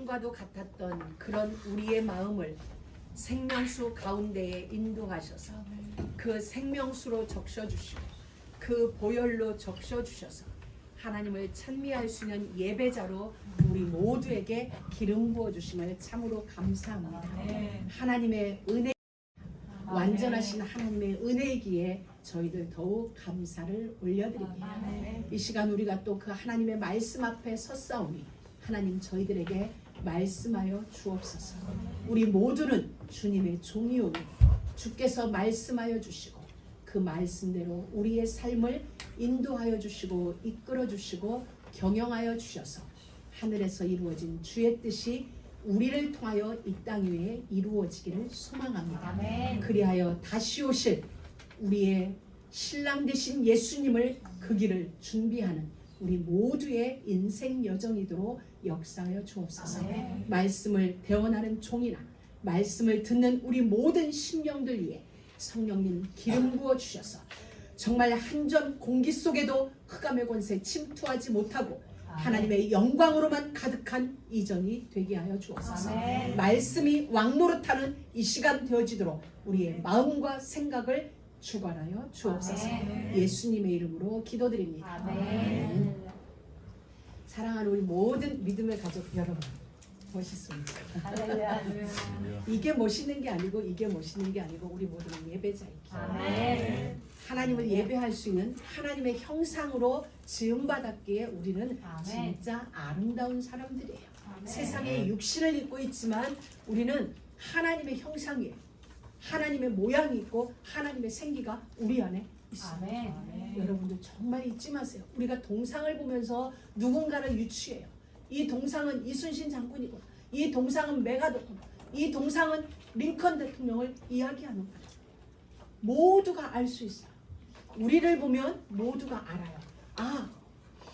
죽음과도 같았던 그런 우리의 마음을 생명수 가운데에 인도하셔서 그 생명수로 적셔주시고 그 보혈로 적셔주셔서 하나님을 찬미할 수 있는 예배자로 우리 모두에게 기름 부어주심을 참으로 감사합니다. 하나님의 은혜, 완전하신 하나님의 은혜이기에 저희들 더욱 감사를 올려드립니다. 이 시간 우리가 또 그 하나님의 말씀 앞에 섰사오니 하나님 저희들에게 말씀하여 주옵소서. 우리 모두는 주님의 종이오니 주께서 말씀하여 주시고 그 말씀대로 우리의 삶을 인도하여 주시고 이끌어 주시고 경영하여 주셔서 하늘에서 이루어진 주의 뜻이 우리를 통하여 이 땅 위에 이루어지기를 소망합니다. 아멘. 그리하여 다시 오실 우리의 신랑 되신 예수님을 그 길을 준비하는 우리 모두의 인생 여정이도록 역사하여 주옵소서. 아멘. 말씀을 배워나는 종이나 말씀을 듣는 우리 모든 심령들 위해 성령님 기름 부어 주셔서 정말 한전 공기 속에도 흑암의 권세 침투하지 못하고 하나님의 영광으로만 가득한 이전이 되게 하여 주옵소서. 아멘. 말씀이 왕노릇하는 이 시간 되어지도록 우리의 마음과 생각을 주관하여 주옵소서. 아멘. 예수님의 이름으로 기도드립니다. 아멘. 사랑하는 우리 모든 믿음의 가족 여러분, 멋있습니다. 할렐루야. 이게 멋있는 게 아니고 이게 멋있는 게 아니고 우리 모두는 예배자입니다. 아멘. 하나님을 예배할 수 있는 하나님의 형상으로 지음받았기에 우리는 아멘. 진짜 아름다운 사람들이에요. 아멘. 세상에 육신을 입고 있지만 우리는 하나님의 형상이에요. 하나님의 모양이 있고 하나님의 생기가 우리 안에 있습니다. 아멘. 여러분들 정말 잊지 마세요. 우리가 동상을 보면서 누군가를 유추해요. 이 동상은 이순신 장군이고 이 동상은 메가더군, 이 동상은 링컨 대통령을 이야기하는 거예요. 모두가 알 수 있어요. 우리를 보면 모두가 알아요. 아,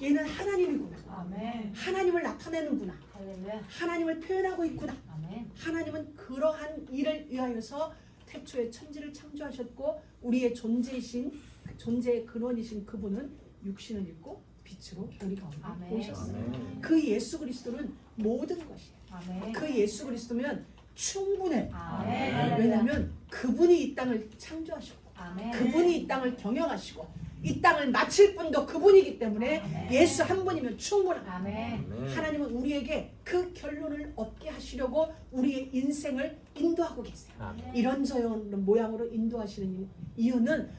얘는 하나님이구나. 아멘. 하나님을 나타내는구나. 할렐루야. 하나님을 표현하고 있구나. 아멘. 하나님은 그러한 일을 위하여서 태초에 천지를 창조하셨고 우리의 존재의 근원이신 그분은 육신을 입고 빛으로 우리 가운데 아멘. 오셨어요. 그 예수 그리스도는 모든 것이에요. 아멘. 그 예수 그리스도면 충분해. 아멘. 왜냐하면 그분이 이 땅을 창조하셨고 아멘. 그분이 이 땅을 경영하시고 이 땅을 마칠 분도 그분이기 때문에 아멘. 예수 한 분이면 충분합니다. 아멘. 하나님은 우리에게 그 결론을 얻게 하시려고 우리의 인생을 인도하고 계세요. 이런저런 모양으로 인도하시는 이유는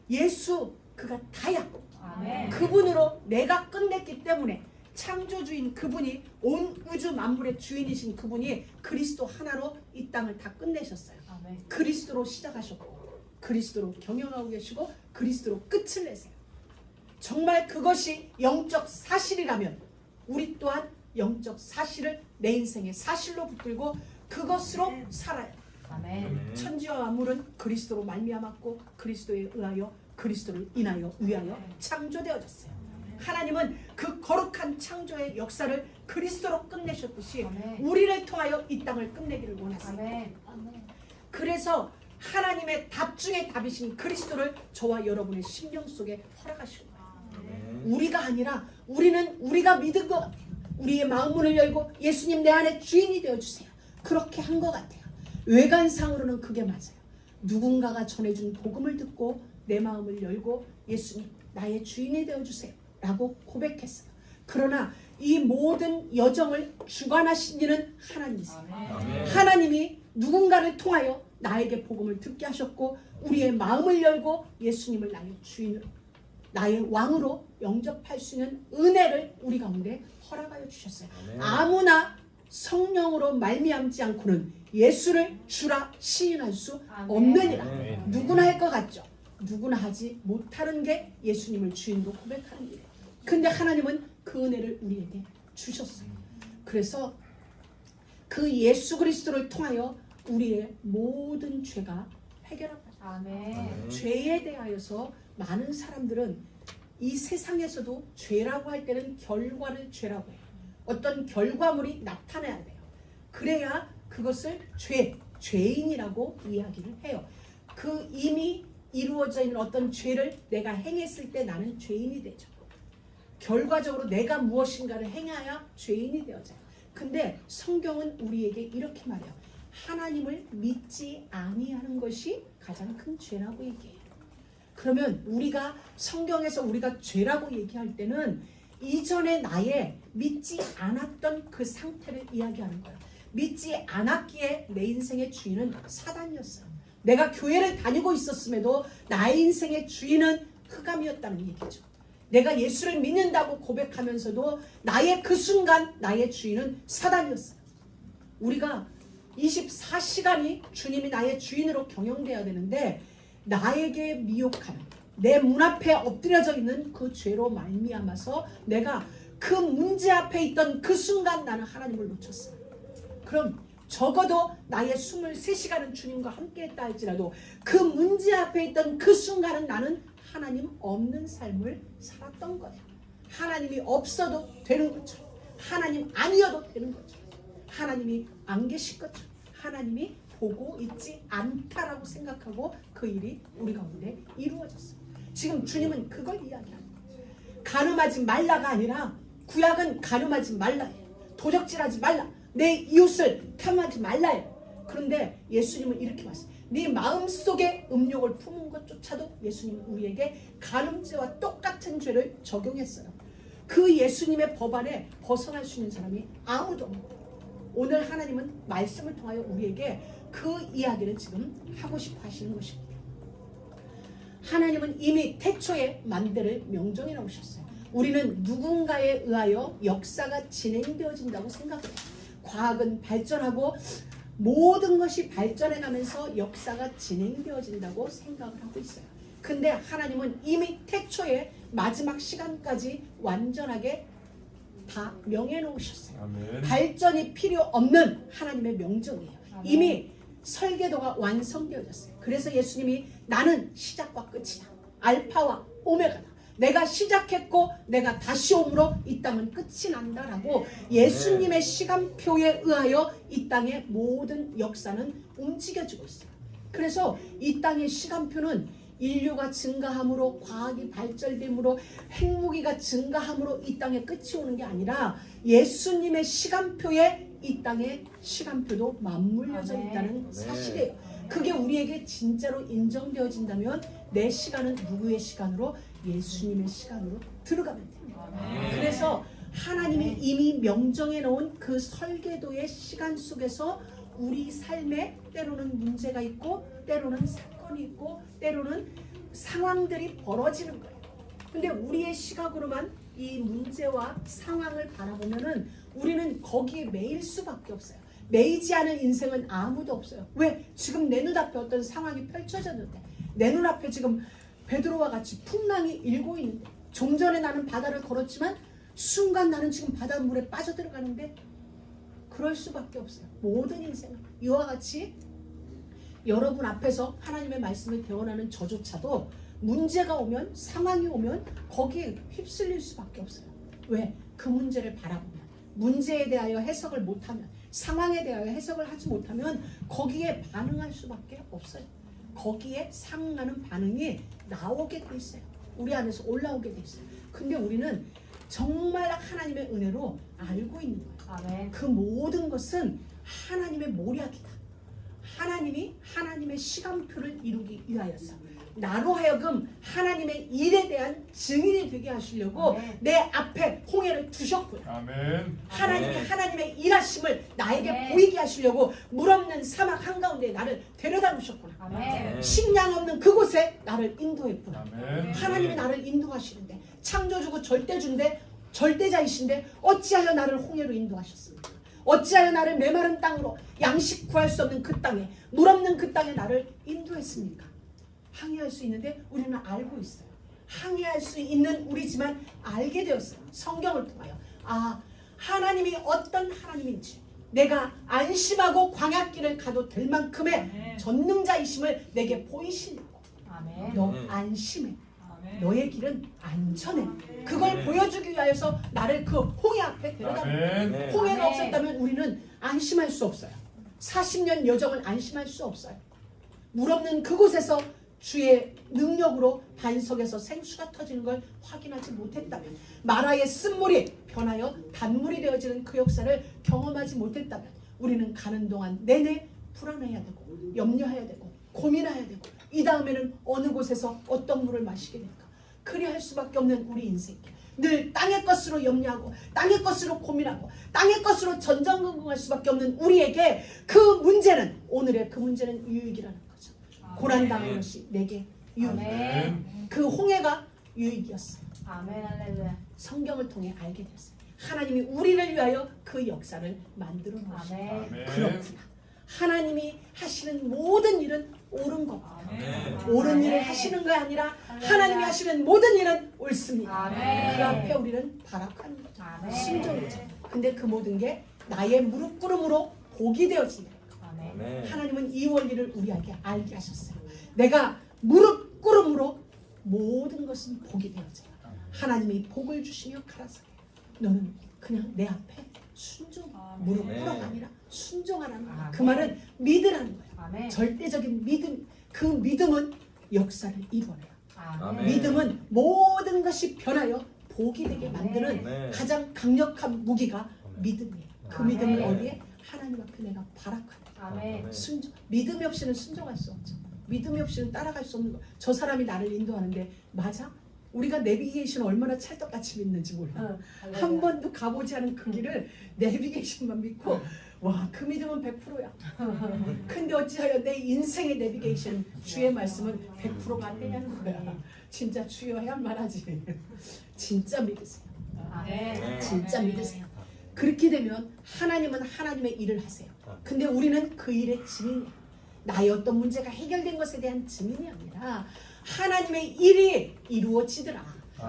예수 그가 다야. 아멘. 그분으로 내가 끝냈기 때문에 창조주인 그분이 온 우주 만물의 주인이신 그분이 그리스도 하나로 이 땅을 다 끝내셨어요. 아멘. 그리스도로 시작하셨고 그리스도로 경영하고 계시고 그리스도로 끝을 내세요. 정말 그것이 영적 사실이라면 우리 또한 영적 사실을 내 인생의 사실로 붙들고 그것으로 살아요. 아멘. 천지와 만물은 그리스도로 말미암았고 그리스도에 의하여 그리스도를 인하여 위하여 창조되어졌어요. 하나님은 그 거룩한 창조의 역사를 그리스도로 끝내셨듯이 아멘. 우리를 통하여 이 땅을 끝내기를 원하세요. 아멘. 아멘. 그래서 하나님의 답 중에 답이신 그리스도를 저와 여러분의 심령 속에 허락하시고 우리가 아니라 우리는 우리가 믿은 것 같아요. 우리의 마음문을 열고 예수님 내 안에 주인이 되어주세요. 그렇게 한 것 같아요. 외관상으로는 그게 맞아요. 누군가가 전해준 복음을 듣고 내 마음을 열고 예수님 나의 주인이 되어주세요 라고 고백했어요. 그러나 이 모든 여정을 주관하신 이는 하나님이세요. 아멘. 하나님이 누군가를 통하여 나에게 복음을 듣게 하셨고 우리의 마음을 열고 예수님을 나의 주인으로 나의 왕으로 영접할 수 있는 은혜를 우리 가운데 허락하여 주셨어요. 아무나 성령으로 말미암지 않고는 예수를 주라 시인할 수 없느니라. 누구나 할 것 같죠. 누구나 하지 못하는 게 예수님을 주인으로 고백하는 일이에요. 근데 하나님은 그 은혜를 우리에게 주셨어요. 그래서 그 예수 그리스도를 통하여 우리의 모든 죄가 해결합니다. 아멘. 죄에 대하여서 많은 사람들은 이 세상에서도 죄라고 할 때는 결과를 죄라고 해요. 어떤 결과물이 나타나야 돼요. 그래야 그것을 죄인이라고 이야기를 해요. 그 이미 이루어져 있는 어떤 죄를 내가 행했을 때 나는 죄인이 되죠. 결과적으로 내가 무엇인가를 행해야 죄인이 되어져요. 근데 성경은 우리에게 이렇게 말해요. 하나님을 믿지 아니하는 것이 가장 큰 죄라고 얘기해요. 그러면 우리가 성경에서 우리가 죄라고 얘기할 때는 이전에 나의 믿지 않았던 그 상태를 이야기하는 거예요. 믿지 않았기에 내 인생의 주인은 사단이었어요. 내가 교회를 다니고 있었음에도 나의 인생의 주인은 흑암이었다는 얘기죠. 내가 예수를 믿는다고 고백하면서도 나의 그 순간 나의 주인은 사단이었어요. 우리가 24시간이 주님이 나의 주인으로 경영돼야 되는데 나에게 미혹하는 내 문 앞에 엎드려져 있는 그 죄로 말미암아서 내가 그 문제 앞에 있던 그 순간 나는 하나님을 놓쳤어요. 그럼 적어도 나의 23시간은 주님과 함께 했다 할지라도 그 문제 앞에 있던 그 순간은 나는 하나님 없는 삶을 살았던 거예요. 하나님이 없어도 되는 거죠. 하나님 아니어도 되는 거죠. 하나님이 안 계실 거죠. 하나님이 보고 있지 않다라고 생각하고 그 일이 우리 가운데 이루어졌어요. 지금 주님은 그걸 이야기합니다. 간음하지 말라가 아니라 구약은 간음하지 말라예요. 도적질하지 말라. 내 이웃을 탐하지 말라예요. 그런데 예수님은 이렇게 말씀해요. 네 마음속에 음욕을 품은 것조차도 예수님은 우리에게 간음죄와 똑같은 죄를 적용했어요. 그 예수님의 법 안에 벗어날 수 있는 사람이 아무도 없어요. 오늘 하나님은 말씀을 통하여 우리에게 그 이야기를 지금 하고 싶어 하시는 것입니다. 하나님은 이미 태초에 만대를 명정해 놓으셨어요. 우리는 누군가에 의하여 역사가 진행되어진다고 생각해요. 과학은 발전하고 모든 것이 발전해 가면서 역사가 진행되어진다고 생각을 하고 있어요. 근데 하나님은 이미 태초에 마지막 시간까지 완전하게 다 명해 놓으셨어요. 아멘. 발전이 필요 없는 하나님의 명정이에요. 아멘. 이미 설계도가 완성되어졌어요. 그래서 예수님이 나는 시작과 끝이다. 알파와 오메가다. 내가 시작했고 내가 다시 오므로 이 땅은 끝이 난다라고 예수님의 시간표에 의하여 이 땅의 모든 역사는 움직여지고 있어요. 그래서 이 땅의 시간표는 인류가 증가함으로 과학이 발전됨으로 핵무기가 증가함으로 이 땅에 끝이 오는 게 아니라 예수님의 시간표에 이 땅의 시간표도 맞물려져 있다는 사실이에요. 그게 우리에게 진짜로 인정되어진다면 내 시간은 누구의 시간으로? 예수님의 시간으로 들어가면 됩니다. 그래서 하나님이 이미 명정해 놓은 그 설계도의 시간 속에서 우리 삶에 때로는 문제가 있고 때로는 사건이 있고 때로는 상황들이 벌어지는 거예요. 근데 우리의 시각으로만 이 문제와 상황을 바라보면은 우리는 거기에 매일 수밖에 없어요. 매이지 않은 인생은 아무도 없어요. 왜? 지금 내 눈앞에 어떤 상황이 펼쳐졌는데 내 눈앞에 지금 베드로와 같이 풍랑이 일고 있는데 좀 전에 나는 바다를 걸었지만 순간 나는 지금 바닷물에 빠져들어가는데 그럴 수밖에 없어요. 모든 인생은 이와 같이 여러분 앞에서 하나님의 말씀을 대언하는 저조차도 문제가 오면 상황이 오면 거기에 휩쓸릴 수밖에 없어요. 왜? 그 문제를 바라보면 문제에 대하여 해석을 못하면 상황에 대하여 해석을 하지 못하면 거기에 반응할 수밖에 없어요. 거기에 상응하는 반응이 나오게 돼 있어요. 우리 안에서 올라오게 돼 있어요. 근데 우리는 정말 하나님의 은혜로 알고 있는 거예요. 아멘. 그 모든 것은 하나님의 모략이다. 하나님이 하나님의 시간표를 이루기 위하여서 나로 하여금 하나님의 일에 대한 증인이 되게 하시려고 아멘. 내 앞에 홍해를 두셨고요. 아멘. 하나님이 하나님의 일하심을 나에게 아멘. 보이게 하시려고 물 없는 사막 한가운데 나를 데려다 놓으셨구나. 아멘. 식량 없는 그곳에 나를 인도했구나. 아멘. 하나님이 나를 인도하시는데 창조주고 절대주인데 절대자이신데 어찌하여 나를 홍해로 인도하셨습니까? 어찌하여 나를 메마른 땅으로 양식 구할 수 없는 그 땅에 물 없는 그 땅에 나를 인도했습니까? 항의할 수 있는데 우리는 알고 있어요. 항의할 수 있는 우리지만 알게 되었어요. 성경을 통하여 하나님이 어떤 하나님인지 내가 안심하고 광야길을 가도 될 만큼의 아멘. 전능자이심을 내게 보이시려고 아멘. 너 안심해. 아멘. 너의 길은 안전해. 그걸 보여주기 위하여서 나를 그 홍해 앞에 데려다 놓은 거예요. 아멘. 홍해가 아멘. 없었다면 우리는 안심할 수 없어요. 40년 여정을 안심할 수 없어요. 물 없는 그곳에서 주의 능력으로 반석에서 생수가 터지는 걸 확인하지 못했다면, 마라의 쓴물이 변하여 단물이 되어지는 그 역사를 경험하지 못했다면, 우리는 가는 동안 내내 불안해야 되고 염려해야 되고 고민해야 되고, 이 다음에는 어느 곳에서 어떤 물을 마시게 될까, 그리할 수밖에 없는 우리 인생. 늘 땅의 것으로 염려하고 땅의 것으로 고민하고 땅의 것으로 전전긍긍할 수밖에 없는 우리에게 그 문제는, 오늘의 그 문제는 유익이라는 거죠. 고난당한 것이 내게 유익. 아멘. 그 홍해가 유익이었어요. 아멘. 할렐루야. 성경을 통해 알게 됐어요. 하나님이 우리를 위하여 그 역사를 만들어 놓으셨어요. 아멘. 그렇구나. 하나님이 하시는 모든 일은 옳은 것. 아멘. 옳은 일을 하시는 게 아니라 하나님이 하시는 모든 일은 옳습니다. 아멘. 그 앞에 우리는 발악하는 거죠. 아멘. 순종이죠. 근데 그 모든 게 나의 무릎 꿇음으로 복이 되어진다. 아멘. 하나님은 이 원리를 우리에게 알게 하셨어요. 내가 무릎 꿇음으로 모든 것은 복이 되어져요. 하나님이 복을 주시며 가라사대, 너는 그냥 내 앞에 순종, 무릎 꿇어가 아니라 순종하라는 거예요. 그 말은 믿으라는 거예요. 아멘. 절대적인 믿음, 그 믿음은 역사를 이루어요. 아멘. 믿음은 모든 것이 변하여 복이 되게 만드는 아멘. 가장 강력한 무기가 믿음이에요. 그 아멘. 믿음은 어디에? 하나님 앞에 내가 발악하는 아멘. 순종. 믿음이 없이는 순종할 수 없죠. 믿음이 없이는 따라갈 수 없는 거. 저 사람이 나를 인도하는데 맞아? 우리가 내비게이션 얼마나 찰떡같이 믿는지 몰라. 한 번도 가보지 않은 그 길을 내비게이션만 믿고 와, 그 믿음은 100%야. 근데 어찌하여 내 인생의 내비게이션 주의 말씀은 100%가 안 되냐는 거야. 진짜 주여 해야만 하지. 진짜 믿으세요. 아멘. 진짜 믿으세요. 그렇게 되면 하나님은 하나님의 일을 하세요. 근데 우리는 그 일의 증인이야. 나의 어떤 문제가 해결된 것에 대한 증인이 아니라 하나님의 일이 이루어지더라.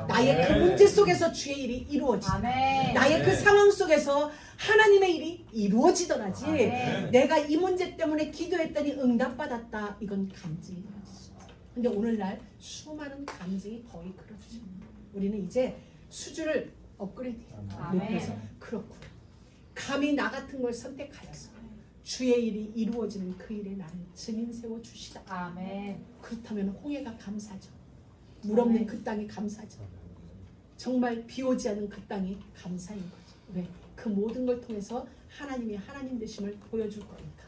나의 그 문제 속에서 주의 일이 이루어지더라. 아멘. 나의 그 상황 속에서 하나님의 일이 이루어지더라지. 아멘. 내가 이 문제 때문에 기도했더니 응답받았다, 이건 간증이 아니죠. 근데 오늘날 수많은 간증이 거의 그렇죠. 우리는 이제 수준을 업그레이드해요. 아멘. 높여서 그렇구나. 감히 나 같은 걸 선택하여서 주의 일이 이루어지는 그 일에 나를 증인 세워 주시다. 아멘. 그렇다면 홍해가 감사죠. 물 없는 아멘. 그 땅이 감사죠. 정말 비 오지 않은 그 땅이 감사인 거죠. 왜? 그 모든 걸 통해서 하나님이 하나님 되심을 보여줄 거니까.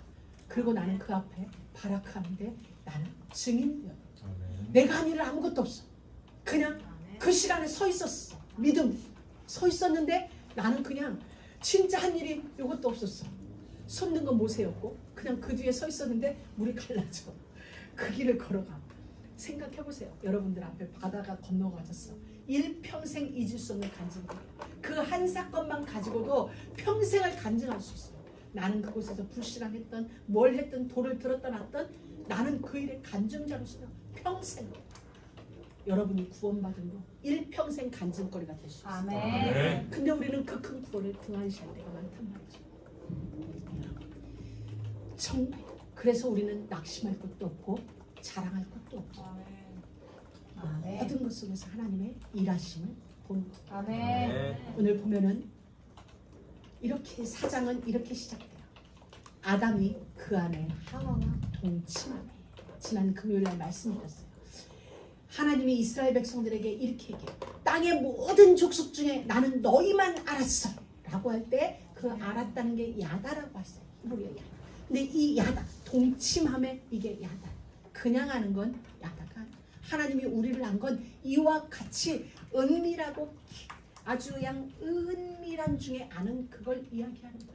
그리고 나는 그 앞에 발악하는데 나는 증인이야. 내가 한 일은 아무것도 없어. 그냥 그 시간에 서 있었어. 믿음 서 있었는데 나는 그냥 진짜 한 일이 이것도 없었어. 섰는 건 모세였고 그냥 그 뒤에 서 있었는데 물이 갈라져. 그 길을 걸어가. 생각해보세요. 여러분들 앞에 바다가 건너가졌어. 일평생 잊을 수 없는 간증이에요. 그 한 사건만 가지고도 평생을 간증할 수 있어요. 나는 그곳에서 불신앙했던 뭘 했든 돌을 들었다 놨던 나는 그 일의 간증자로서 평생 여러분이 구원받은 거 일평생 간증거리가 될 수 있어요. 아멘. 근데 우리는 그 큰 구원을 등한시할 때가 많단 말이죠. 정말 그래서 우리는 낙심할 것도 없고 자랑할 것도 없고 아멘. 모든 것 속에서 하나님의 일하심을 보는 거예요. 아멘. 오늘 보면은 이렇게 사장은 이렇게 시작돼요. 아담이 그 안에 하와와 동침하네. 지난 금요일날 말씀드렸어요. 하나님이 이스라엘 백성들에게 이렇게 얘기해요. 땅의 모든 족속 중에 나는 너희만 알았어 라고 할 때 그 알았다는 게 야다라고 했어요. 히브리어 야다. 근데 이 야다, 동침함에 이게 야다. 그냥 아는 건 야다가 아니에요. 하나님이 우리를 안 건 이와 같이 은밀하고 아주 그냥 은밀한 중에 아는 그걸 이야기하는 거예요.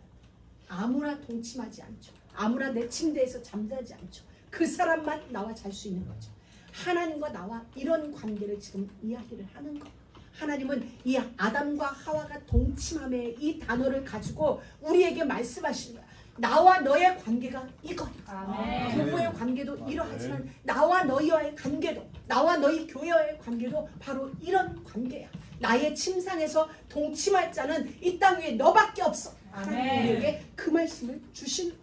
아무나 동침하지 않죠. 아무나 내 침대에서 잠자지 않죠. 그 사람만 나와 잘 수 있는 거죠. 하나님과 나와 이런 관계를 지금 이야기를 하는 거예요. 하나님은 이 아담과 하와가 동침함의 이 단어를 가지고 우리에게 말씀하시는 거예요. 나와 너의 관계가 이거야. 아멘. 부부의 관계도 이러하지만 나와 너희와의 관계도, 나와 너희 교회와의 관계도 바로 이런 관계야. 나의 침상에서 동침할 자는 이 땅 위에 너밖에 없어. 하나님 아멘. 우리에게 그 말씀을 주신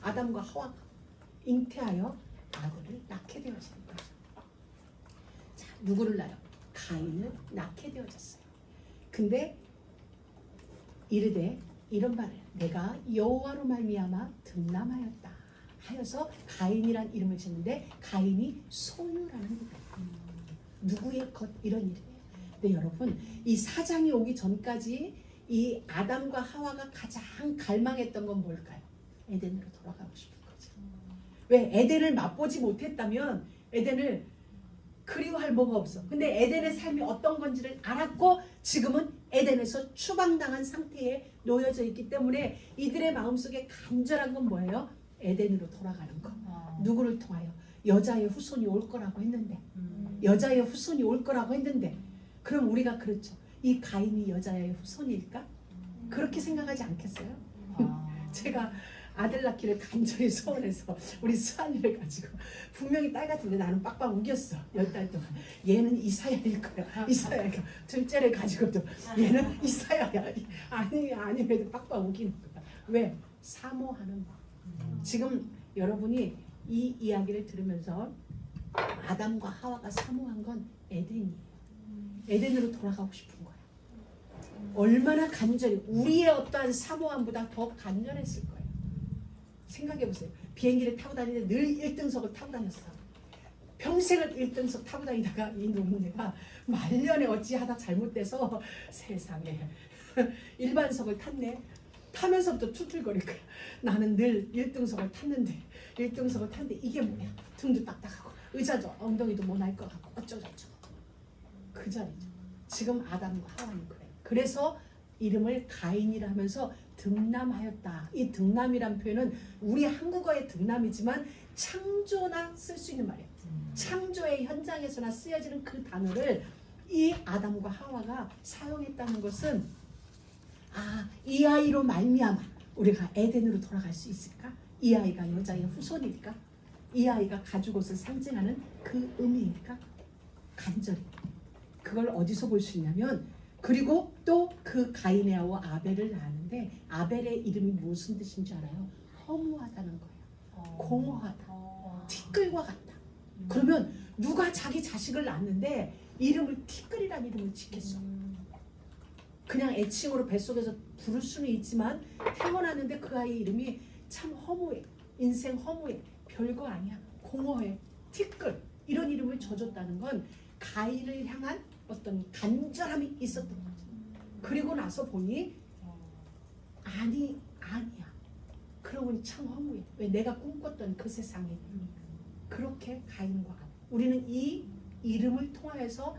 아담과 하와가 잉태하여 아들을 낳게 되어진 거죠. 자, 누구를 낳아요? 가인을 낳게 되어졌어요. 근데 이르되 이런 말을 내가 여호와로 말미암아 득남하였다. 하여서 가인이란 이름을 짓는데 가인이 소유라는 이름. 누구의 것 이런 이름이에요. 근데 여러분 이 사장이 오기 전까지 이 아담과 하와가 가장 갈망했던 건 뭘까요? 에덴으로 돌아가고 싶은 거죠. 왜? 에덴을 맛보지 못했다면 에덴을 그리워할 뭐가 없어. 근데 에덴의 삶이 어떤 건지를 알았고 지금은 에덴에서 추방당한 상태에 놓여져 있기 때문에 이들의 마음속에 간절한 건 뭐예요? 에덴으로 돌아가는 거. 누구를 통하여? 여자의 후손이 올 거라고 했는데 여자의 후손이 올 거라고 했는데 그럼 우리가 그렇죠. 이 가인이 여자의 후손일까? 그렇게 생각하지 않겠어요? 제가 아들 낳기를 간절히 소원해서 우리 수아이를 가지고 분명히 딸 같은데 나는 빡빡 우겼어. 10달 동안. 얘는 이사야일 거야. 이사야. 둘째를 가지고도 얘는 이사야야. 아니면 빡빡 우기는 거야. 왜? 사모하는 마음. 지금 여러분이 이 이야기를 들으면서 아담과 하와가 사모한 건 에덴이에요. 에덴으로 돌아가고 싶은 거예요. 얼마나 간절히 우리의 어떠한 사모함보다 더 간절했을 거예요. 생각해 보세요. 비행기를 타고 다니는데 늘 1등석을 타고 다녔어. 평생을 1등석 타고 다니다가 이 노인네가 말년에 어찌하다 잘못돼서 세상에 일반석을 탔네. 타면서부터 툴툴거릴 거야. 나는 늘 1등석을 탔는데 이게 뭐야? 등도 딱딱하고 의자도 엉덩이도 못 날 것 같고 어쩌고저쩌고. 그 자리죠. 지금 아담과 하와는 그래요. 그래서 이름을 가인이라 하면서 등남하였다. 이 등남이란 표현은 우리 한국어의 등남이지만 창조나 쓸 수 있는 말이에요. 창조의 현장에서나 쓰여지는 그 단어를 이 아담과 하와가 사용했다는 것은 이 아이로 말미암아 우리가 에덴으로 돌아갈 수 있을까? 이 아이가 여자의 후손일까? 이 아이가 가죽 옷을 상징하는 그 의미일까? 간절히 그걸 어디서 볼 수 있냐면 그리고 또 그 가인의 아우 아벨을 낳았는데 아벨의 이름이 무슨 뜻인 줄 알아요? 허무하다는 거예요. 공허하다. 티끌과 같다. 그러면 누가 자기 자식을 낳았는데 이름을 티끌이라는 이름을 짓겠어? 그냥 애칭으로 뱃속에서 부를 수는 있지만 태어났는데 그 아이 이름이 참 허무해. 인생 허무해. 별거 아니야. 공허해. 티끌. 이런 이름을 줘줬다는 건 가인을 향한 어떤 간절함이 있었던 거죠. 그리고 나서 보니 아니야. 그러고 보니 참 허무해. 왜? 내가 꿈꿨던 그 세상에. 그렇게 가인과 우리는 이 이름을 통하여서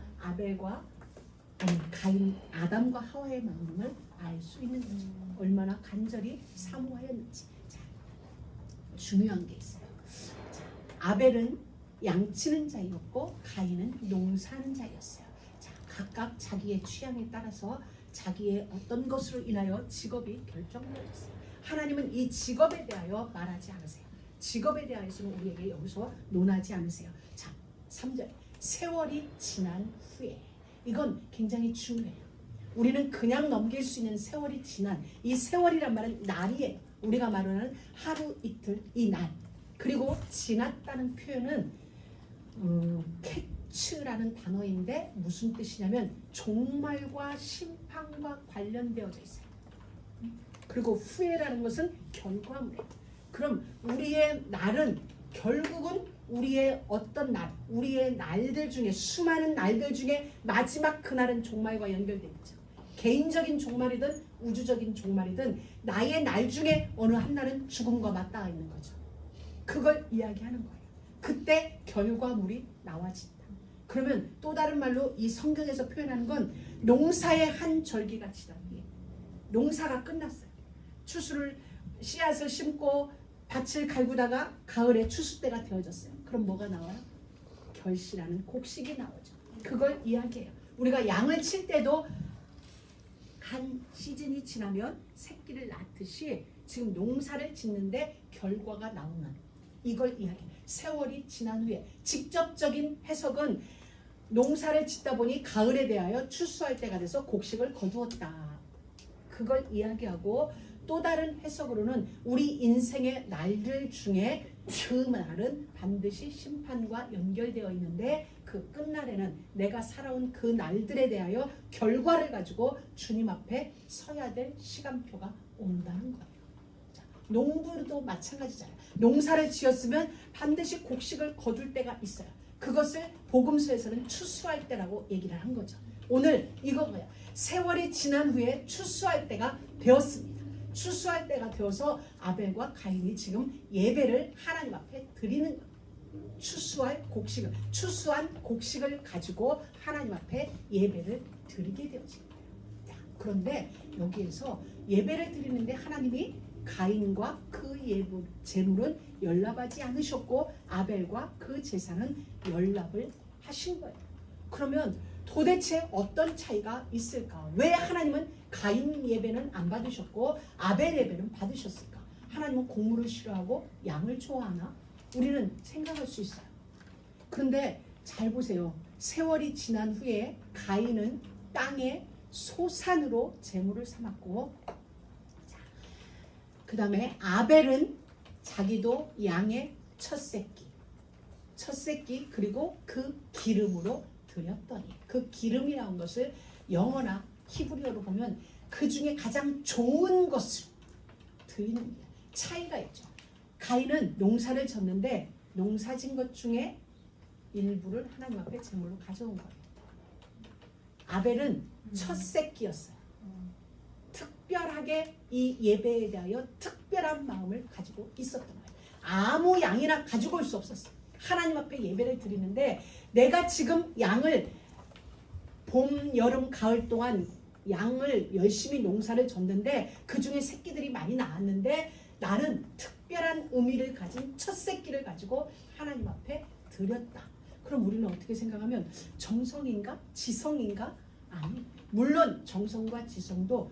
아담과 하와의 마음을 알 수 있는 거죠. 얼마나 간절히 사모하였는지. 자, 중요한 게 있어요. 자, 아벨은 양치는 자였고 가인은 농사하는 자였어요. 자, 각각 자기의 취향에 따라서 자기의 어떤 것으로 인하여 직업이 결정되어졌어요. 하나님은 이 직업에 대하여 말하지 않으세요. 직업에 대하여서는 우리에게 여기서 논하지 않으세요. 자, 3절. 세월이 지난 후에. 이건 굉장히 중요해요. 우리는 그냥 넘길 수 있는 세월이 지난 이 세월이란 말은 날이에요. 우리가 말하는 하루 이틀 이 날. 그리고 지났다는 표현은 캐츠라는 단어인데 무슨 뜻이냐면 종말과 심판과 관련되어져 있어요. 그리고 후회라는 것은 결과물이에요. 그럼 우리의 날은 결국은 우리의 어떤 날, 우리의 날들 중에 수많은 날들 중에 마지막 그날은 종말과 연결되어 있죠. 개인적인 종말이든 우주적인 종말이든 나의 날 중에 어느 한 날은 죽음과 맞닿아 있는 거죠. 그걸 이야기하는 거예요. 그때 결과물이 나와진다. 그러면 또 다른 말로 이 성경에서 표현하는 건 농사의 한 절기가 지난 뒤에 농사가 끝났어요. 씨앗을 심고 밭을 갈구다가 가을에 추수 때가 되어졌어요. 그럼 뭐가 나와요? 결실하는 곡식이 나오죠. 그걸 이야기해요. 우리가 양을 칠 때도 한 시즌이 지나면 새끼를 낳듯이 지금 농사를 짓는데 결과가 나오는 이걸 이야기해요. 세월이 지난 후에 직접적인 해석은 농사를 짓다 보니 가을에 대하여 추수할 때가 돼서 곡식을 거두었다. 그걸 이야기하고 또 다른 해석으로는 우리 인생의 날들 중에 그 날은 반드시 심판과 연결되어 있는데 그 끝날에는 내가 살아온 그 날들에 대하여 결과를 가지고 주님 앞에 서야 될 시간표가 온다는 거예요. 자, 농부도 마찬가지잖아요. 농사를 지었으면 반드시 곡식을 거둘 때가 있어요. 그것을 복음서에서는 추수할 때라고 얘기를 한 거죠. 오늘 이거예요. 세월이 지난 후에 추수할 때가 되었습니다. 추수할 때가 되어서 아벨과 가인이 지금 예배를 하나님 앞에 드리는 거예요. 추수한 곡식을 가지고 하나님 앞에 예배를 드리게 되어진 거예요. 자, 그런데 여기에서 예배를 드리는데 하나님이 가인과 그 제물은 연락하지 않으셨고 아벨과 그 제사는 연락을 하신 거예요. 그러면 도대체 어떤 차이가 있을까? 왜 하나님은 가인 예배는 안 받으셨고 아벨 예배는 받으셨을까? 하나님은 곡물을 싫어하고 양을 좋아하나? 우리는 생각할 수 있어요. 그런데 잘 보세요. 세월이 지난 후에 가인은 땅의 소산으로 제물을 삼았고, 그 다음에 아벨은 자기도 양의 첫 새끼 그리고 그 기름으로 드렸더니, 그 기름이라는 것을 영어나 히브리어로 보면 그 중에 가장 좋은 것을 드리는 차이가 있죠. 가인은 농사를 졌는데 농사진 것 중에 일부를 하나님 앞에 제물로 가져온 거예요. 아벨은 첫 새끼였어요. 특별하게 이 예배에 대하여 특별한 마음을 가지고 있었던 거예요. 아무 양이나 가지고 올 수 없었어요. 하나님 앞에 예배를 드리는데 내가 지금 양을 봄, 여름, 가을 동안 양을 열심히 농사를 졌는데 그 중에 새끼들이 많이 나왔는데 나는 특별한 의미를 가진 첫 새끼를 가지고 하나님 앞에 드렸다. 그럼 우리는 어떻게 생각하면 정성인가? 지성인가? 아니. 물론 정성과 지성도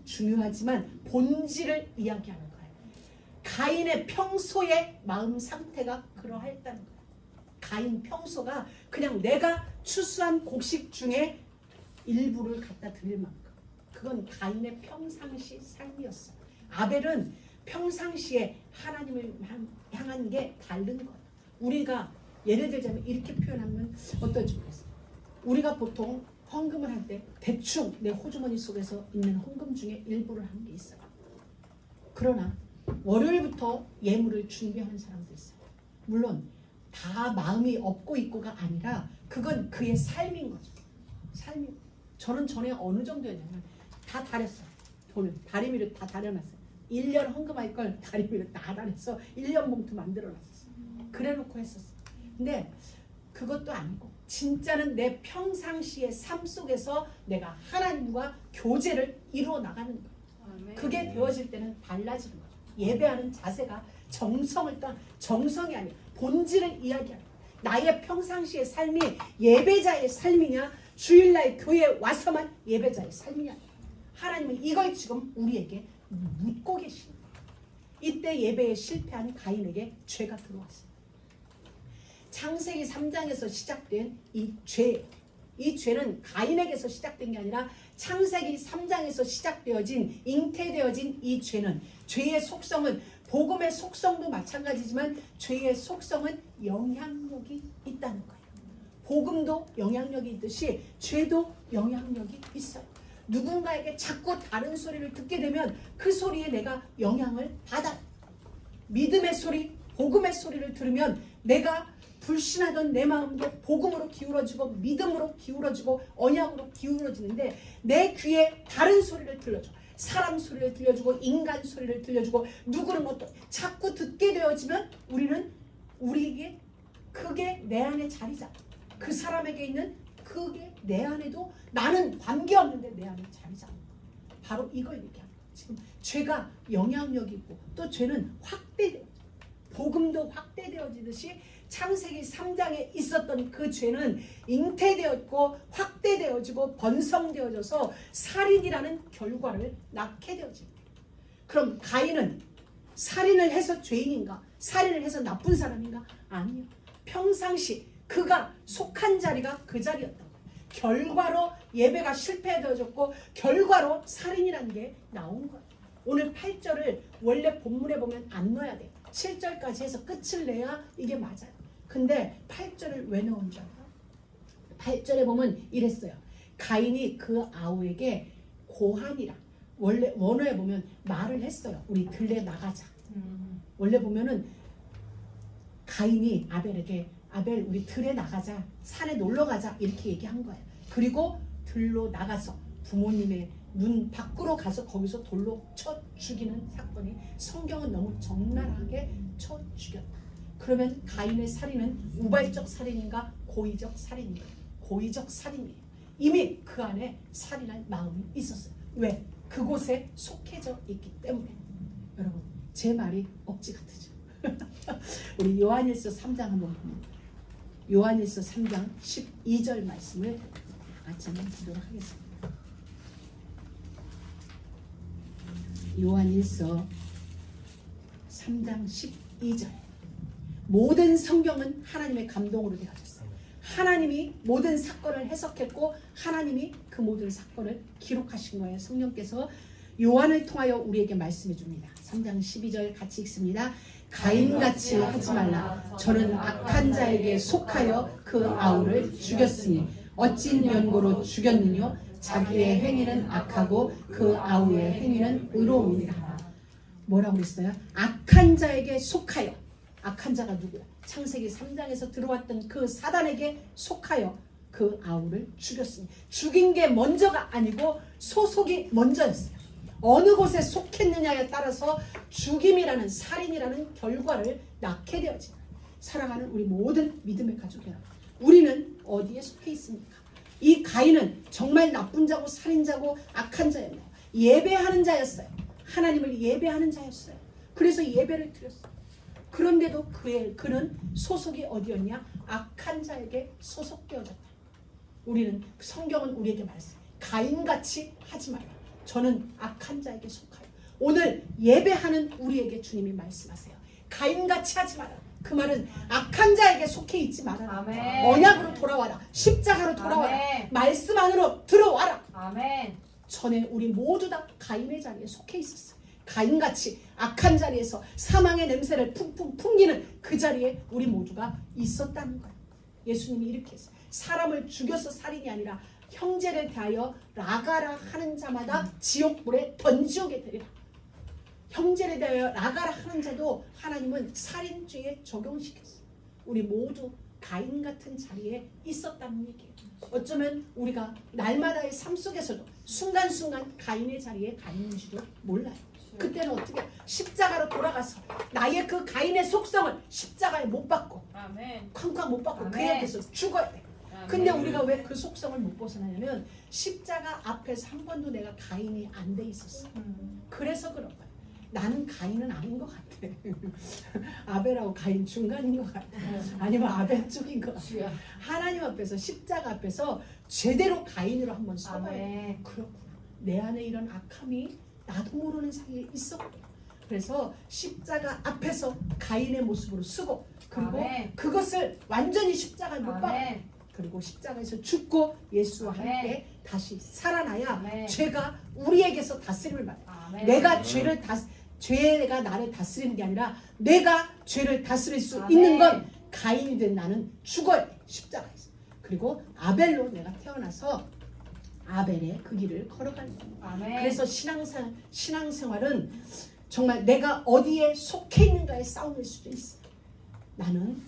중요하지만 본질을 이야기하는 거예요. 가인의 평소의 마음 상태가 그러했다는 거예요. 가인 평소가 그냥 내가 추수한 곡식 중에 일부를 갖다 드릴 만큼, 그건 가인의 평상시 삶이었어요. 아벨은 평상시에 하나님을 향한 게 다른 거예요. 우리가 예를 들자면 이렇게 표현하면 어떨지 모르겠어요. 우리가 보통 헌금을 할 때 대충 내 호주머니 속에서 있는 헌금 중에 일부를 한 게 있어요. 그러나 월요일부터 예물을 준비하는 사람도 있어요. 물론 다 마음이 없고 있고가 아니라 그건 그의 삶인 거죠. 삶이. 저는 전에 어느 정도였냐면 다 다렸어요. 돈을 다리미를 다 다려놨어요. 1년 헌금할 걸 다리미를 다 다려서 1년 봉투 만들어놨었어요. 그래놓고 했었어요. 근데 그것도 아니고 진짜는 내 평상시의 삶 속에서 내가 하나님과 교제를 이루어 나가는 거예요. 그게 되어질 때는 달라지는 거죠. 예배하는 자세가 정성을 떠나 정성이 아니라 본질을 이야기하는 거예요. 나의 평상시의 삶이 예배자의 삶이냐 주일날 교회에 와서만 예배자의 삶이냐. 하나님은 이걸 지금 우리에게 묻고 계십니다. 이때 예배에 실패한 가인에게 죄가 들어왔어요. 창세기 3장에서 시작된 이 죄는 가인에게서 시작된 게 아니라 창세기 3장에서 시작되어진 잉태되어진 이 죄는, 죄의 속성은 복음의 속성도 마찬가지지만 죄의 속성은 영향력이 있다는 거예요. 복음도 영향력이 있듯이 죄도 영향력이 있어요. 누군가에게 자꾸 다른 소리를 듣게 되면 그 소리에 내가 영향을 받아요. 믿음의 소리, 복음의 소리를 들으면 내가 불신하던 내 마음도 복음으로 기울어지고 믿음으로 기울어지고 언약으로 기울어지는데 내 귀에 다른 소리를 들려줘. 사람 소리를 들려주고 인간 소리를 들려주고 누구는 어떤 자꾸 듣게 되어지면 우리에게 그게 내 안에 자리잖아. 그 사람에게 있는 그게 내 안에도 나는 관계없는데 내 안에 자리잖아. 바로 이걸 얘기하는 거야. 지금 죄가 영향력이 있고 또 죄는 확대되어 복음도 확대되어지듯이 창세기 3장에 있었던 그 죄는 잉태되었고 확대되어지고 번성되어져서 살인이라는 결과를 낳게 되어집니다. 그럼 가인은 살인을 해서 죄인인가? 살인을 해서 나쁜 사람인가? 아니요. 평상시 그가 속한 자리가 그 자리였던 거예요. 결과로 예배가 실패되어졌고 결과로 살인이라는 게 나온 거예요. 오늘 8절을 원래 본문에 보면 안 넣어야 돼요. 7절까지 해서 끝을 내야 이게 맞아요. 근데 8절을 왜 넣은 줄 알아요? 8절에 보면 이랬어요. 가인이 그 아우에게 고한이라 원래 원어에 보면 말을 했어요. 우리 들에 나가자. 원래 보면은 가인이 아벨에게 아벨 우리 들에 나가자, 산에 놀러 가자 이렇게 얘기한 거예요. 그리고 들로 나가서 부모님의 문 밖으로 가서 거기서 돌로 쳐 죽이는 사건이 성경은 너무 적나라하게 쳐 죽였다. 그러면 가인의 살인은 우발적 살인인가 고의적 살인인가? 고의적 살인이에요. 이미 그 안에 살인할 마음이 있었어요. 왜? 그곳에 속해져 있기 때문에. 여러분 제 말이 억지 같으죠. 우리 요한일서 3장 한번 봅니다. 요한일서 3장 12절 말씀을 같이 한번 보도록 하겠습니다. 요한일서 3장 12절. 모든 성경은 하나님의 감동으로 되어졌어요. 하나님이 모든 사건을 해석했고 하나님이 그 모든 사건을 기록하신 거예요. 성령께서 요한을 통하여 우리에게 말씀해 줍니다. 3장 12절 같이 읽습니다. 가인같이 하지 말라. 저는 악한 자에게 속하여 그 아우를 죽였으니 어찌 연고로 죽였느뇨? 자기의 행위는 악하고 그 아우의 행위는 의로움이라. 뭐라고 그랬어요? 악한 자에게 속하여. 악한 자가 누구야? 창세기 3장에서 들어왔던 그 사단에게 속하여 그 아우를 죽였으니. 죽인 게 먼저가 아니고 소속이 먼저였어요. 어느 곳에 속했느냐에 따라서 죽임이라는 살인이라는 결과를 낳게 되어집니다. 사랑하는 우리 모든 믿음의 가족 여러분, 우리는 어디에 속해 있습니까? 이 가인은 정말 나쁜 자고 살인자고 악한 자였나요? 예배하는 자였어요. 하나님을 예배하는 자였어요. 그래서 예배를 드렸어요. 그런데도 그는 소속이 어디였냐? 악한 자에게 소속되어졌다. 우리는 성경은 우리에게 말했어요. 가인같이 하지 말라. 저는 악한 자에게 속하여. 오늘 예배하는 우리에게 주님이 말씀하세요. 가인같이 하지 마라. 그 말은 악한 자에게 속해 있지 마라. 아멘. 언약으로 돌아와라. 십자가로 돌아와라. 아멘. 말씀 안으로 들어와라. 아멘. 전에 우리 모두 다 가인의 자리에 속해 있었어요. 가인같이 악한 자리에서 사망의 냄새를 푹푹 풍기는 그 자리에 우리 모두가 있었다는 거예요. 예수님이 이렇게 했어요. 사람을 죽여서 살인이 아니라 형제를 대하여 라가라 하는 자마다 지옥불에 던지오게 되리라. 형제를 대하여 라가라 하는 자도 하나님은 살인죄에 적용시켰어요. 우리 모두 가인 같은 자리에 있었다는 얘기예요. 어쩌면 우리가 날마다의 삶 속에서도 순간순간 가인의 자리에 가 있는지도 몰라요. 그때는 어떻게 십자가로 돌아가서 나의 그 가인의 속성을 십자가에 못 박고 아멘. 쾅쾅 못 박고 그 아멘. 옆에서 죽어야 돼. 근데 우리가 왜 그 속성을 못 벗어나냐면 십자가 앞에서 한 번도 내가 가인이 안 돼 있었어. 그래서 그런 거야. 나는 가인은 아닌 것 같아. 아벨하고 가인 중간인 것 같아. 아니면 아벨 쪽인 것 같아. 하나님 앞에서 십자가 앞에서 제대로 가인으로 한번 서봐야 돼. 그렇구나. 내 안에 이런 악함이 나도 모르는 사이에 있었구나. 그래서 십자가 앞에서 가인의 모습으로 서고 그리고 아멘. 그것을 완전히 십자가에 못 박아. 아멘. 그리고 십자가에서 죽고 예수와 아멘. 함께 다시 살아나야 아멘. 죄가 우리에게서 다스림을 받아요. 아멘. 내가 죄가 나를 다스리는 게 아니라 내가 죄를 다스릴 수 아멘. 있는 건 가인이 된 나는 죽어야 돼. 십자가에서. 그리고 아벨로 내가 태어나서 아벨의 그 길을 걸어가는 거예요. 아멘. 그래서 신앙생활은 정말 내가 어디에 속해 있는가의 싸움일 수도 있어요. 나는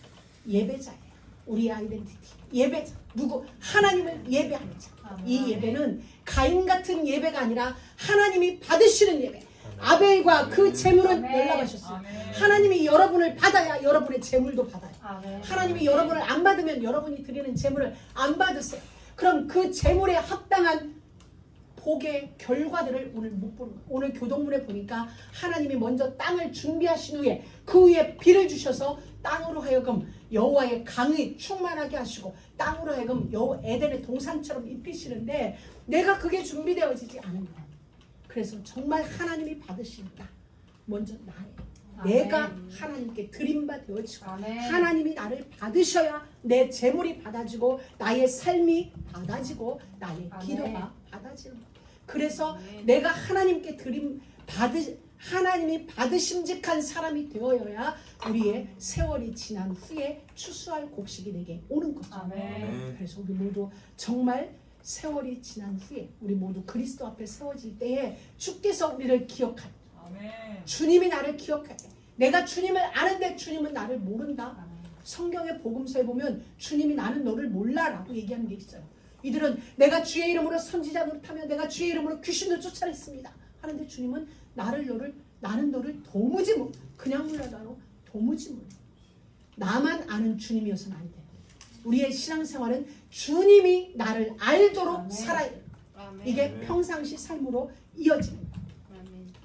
예배자예요. 우리 아이덴티티. 예배자. 누구? 하나님을 예배하는 자. 아멘. 이 예배는 가인 같은 예배가 아니라 하나님이 받으시는 예배. 아벨과 그 재물은 아멘. 연락하셨어요. 아멘. 하나님이 여러분을 받아야 여러분의 재물도 받아요. 아멘. 하나님이 여러분을 안 받으면 여러분이 드리는 재물을 안 받으세요. 그럼 그 재물에 합당한 복의 결과들을 오늘 못 보는 거예요. 오늘 교동문에 보니까 하나님이 먼저 땅을 준비하신 후에 그 위에 비를 주셔서 땅으로 하여금 여호와의 강이 충만하게 하시고 땅으로 하여금 에덴의 동산처럼 입히시는데 내가 그게 준비되어지지 않은 거예요. 그래서 정말 하나님이 받으시니까 먼저 나예요. 내가 하나님께 드림바 되어지고 아멘. 하나님이 나를 받으셔야 내 재물이 받아지고 나의 삶이 받아지고 나의 아멘. 기도가 받아지는 거예요. 그래서 아멘. 내가 하나님께 하나님이 받으심직한 사람이 되어야 우리의 세월이 지난 후에 추수할 곡식이 내게 오는 거죠. 아멘. 그래서 우리 모두 정말 세월이 지난 후에 우리 모두 그리스도 앞에 세워질 때에 주께서 우리를 기억할 때, 주님이 나를 기억할 때, 내가 주님을 아는데 주님은 나를 모른다. 성경의 복음서에 보면 주님이 나는 너를 몰라라고 얘기하는 게 있어요. 이들은 내가 주의 이름으로 선지자 노릇하며 내가 주의 이름으로 귀신을 쫓아냈습니다 하는데 주님은 나는 너를 도무지 그냥 몰라도 도무지 몰라. 나만 아는 주님이어서는 안 돼. 우리의 신앙생활은 주님이 나를 알도록 살아야 돼. 이게 평상시 삶으로 이어지는 거야.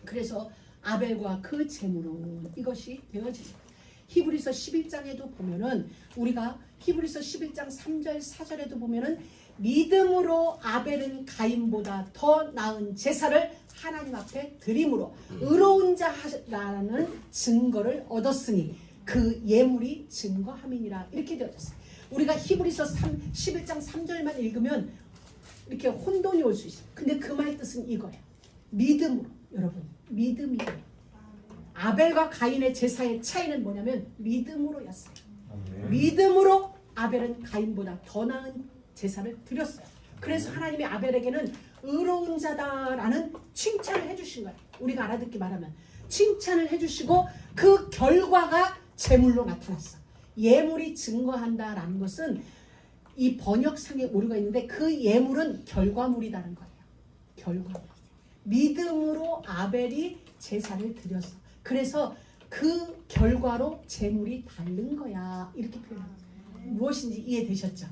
그래서 아벨과 그 제물은 이것이 되어집니다. 히브리서 11장에도 보면은 우리가 히브리서 11장 3절 4절에도 보면은 믿음으로 아벨은 가인보다 더 나은 제사를 하나님 앞에 드림으로 의로운 자라는 증거를 얻었으니 그 예물이 증거함이니라 이렇게 되어졌어요. 우리가 히브리서 11장 3절만 읽으면 이렇게 혼돈이 올 수 있어요. 근데 그 말 뜻은 이거예요. 믿음으로 여러분 믿음이에요. 아벨과 가인의 제사의 차이는 뭐냐면 믿음으로였어요. 믿음으로 아벨은 가인보다 더 나은 제사를 드렸어요. 그래서 하나님이 아벨에게는 의로운 자다라는 칭찬을 해주신 거예요. 우리가 알아듣기 말하면 칭찬을 해주시고 그 결과가 제물로 나타났어. 예물이 증거한다라는 것은 이 번역상에 오류가 있는데 그 예물은 결과물이라는 거예요. 결과물. 믿음으로 아벨이 제사를 드렸어. 그래서 그 결과로 제물이 다른 거야. 이렇게 표현합니다. 무엇인지 이해되셨죠?